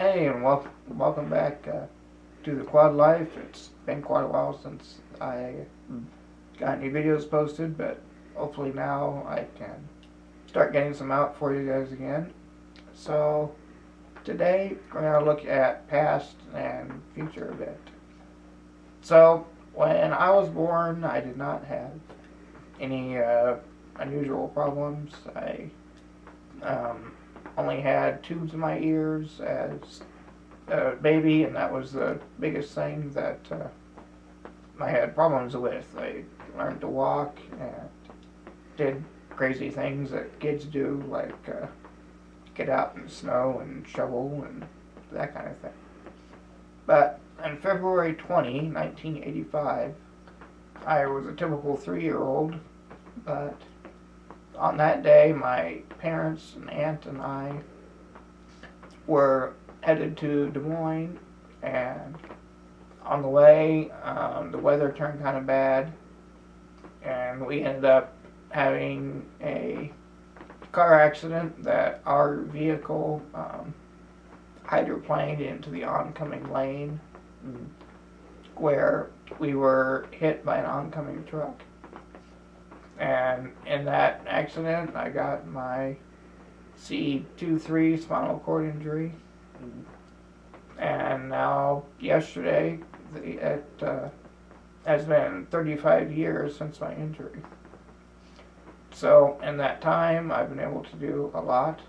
Hey, and welcome back to the Quad Life. It's been quite a while since I got any videos posted, but hopefully now I can start getting some out for you guys again. So today we're going to look at past and future a bit. So when I was born, I did not have any unusual problems. I only had tubes in my ears as a baby, and that was the biggest thing that I had problems with. I learned to walk and did crazy things that kids do, like get out in the snow and shovel and that kind of thing. But on February 20, 1985, I was a typical 3-year-old, but on that day, my parents, an aunt, and I were headed to Des Moines, and on the way, the weather turned kind of bad, and we ended up having a car accident that our vehicle hydroplaned into the oncoming lane, where we were hit by an oncoming truck. And in that accident, I got my C2-3 spinal cord injury. And now, yesterday, it has been 35 years since my injury. So, in that time, I've been able to do a lot.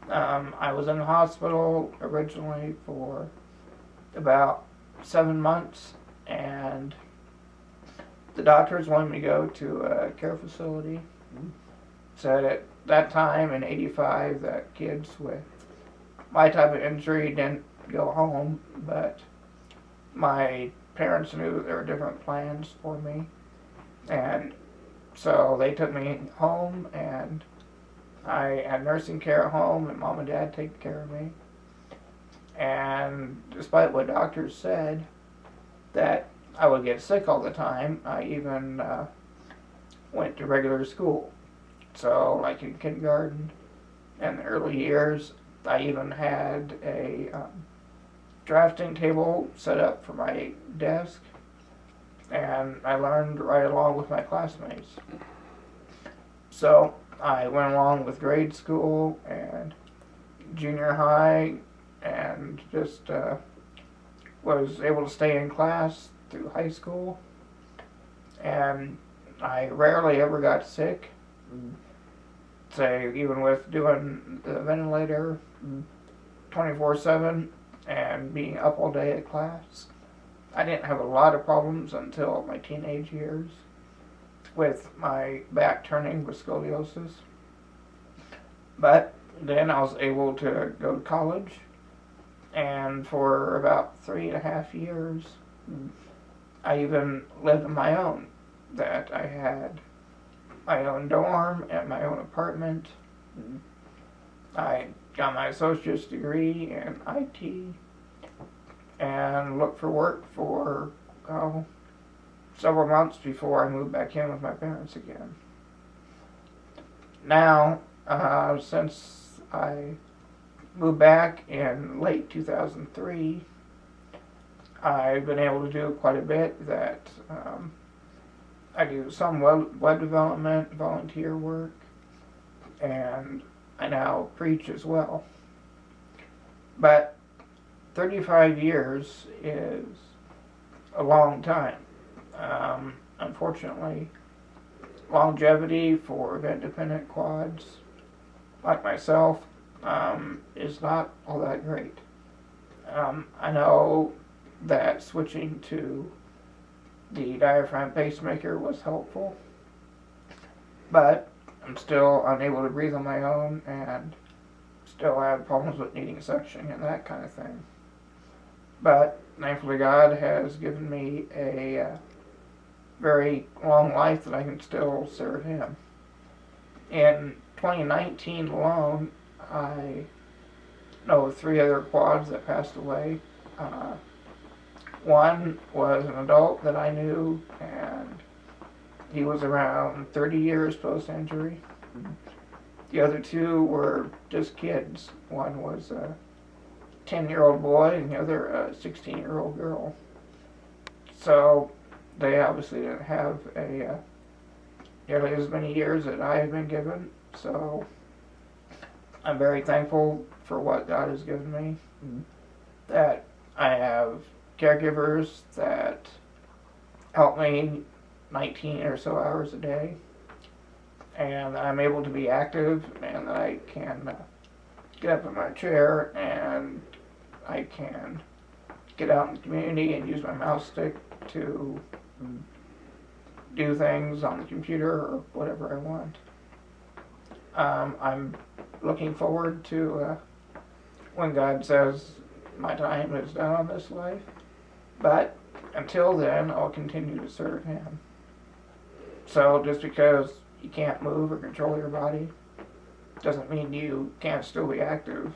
I was in the hospital originally for about 7 months, and the doctors wanted me to go to a care facility. Said at that time in '85 that kids with my type of injury didn't go home, but my parents knew there were different plans for me, and so they took me home, and I had nursing care at home, and mom and dad take care of me. And despite what doctors said, that I would get sick all the time, I even went to regular school. So, like in kindergarten and the early years, I even had a drafting table set up for my desk, and I learned right along with my classmates. So, I went along with grade school and junior high, and just was able to stay in class through high school, and I rarely ever got sick. Say, even with doing the ventilator 24/7 and being up all day at class, I didn't have a lot of problems until my teenage years with my back turning with scoliosis. But then I was able to go to college, and for about 3.5 years, I even lived on my own. That I had my own dorm and my own apartment. I got my associate's degree in IT and looked for work for several months before I moved back in with my parents again. Now, since I moved back in late 2003, I've been able to do quite a bit. That I do some web development, volunteer work, and I now preach as well. But 35 years is a long time. Unfortunately, longevity for event-dependent quads like myself is not all that great. I know that switching to the diaphragm pacemaker was helpful, but I'm still unable to breathe on my own and still have problems with needing suction and that kind of thing. But thankfully God has given me a very long life that I can still serve Him. In 2019 alone, I know 3 other quads that passed away. One was an adult that I knew, and he was around 30 years post-injury. The other 2 were just kids. One was 10-year-old boy and the other a 16-year-old girl. So they obviously didn't have a nearly as many years that I have been given. So I'm very thankful for what God has given me. That I have caregivers that help me 19 or so hours a day, and I'm able to be active, and I can get up in my chair, and I can get out in the community and use my mouse stick to do things on the computer or whatever I want. I'm looking forward to when God says my time is done on this life, but until then I'll continue to serve Him. So just because you can't move or control your body doesn't mean you can't still be active,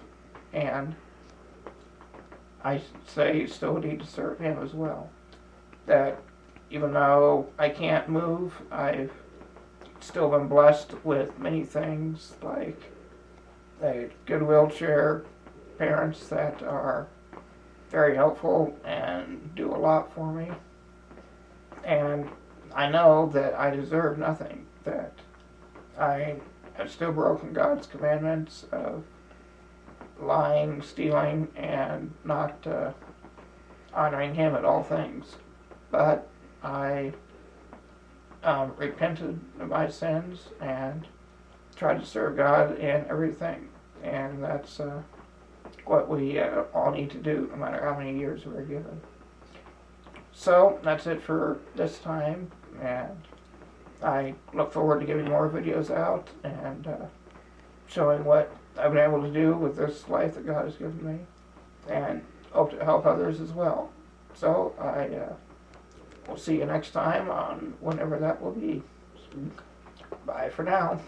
and I say you still need to serve Him as well. That even though I can't move, I've still been blessed with many things, like a good wheelchair, parents that are very helpful and do a lot for me. And I know that I deserve nothing, that I have still broken God's commandments of lying, stealing, and not honoring Him at all things. But I repented of my sins and tried to serve God in everything. And that's what we all need to do, no matter how many years we're given. So that's it for this time, and I look forward to getting more videos out and showing what I've been able to do with this life that God has given me, and hope to help others as well. So I will see you next time on whenever that will be. Bye for now.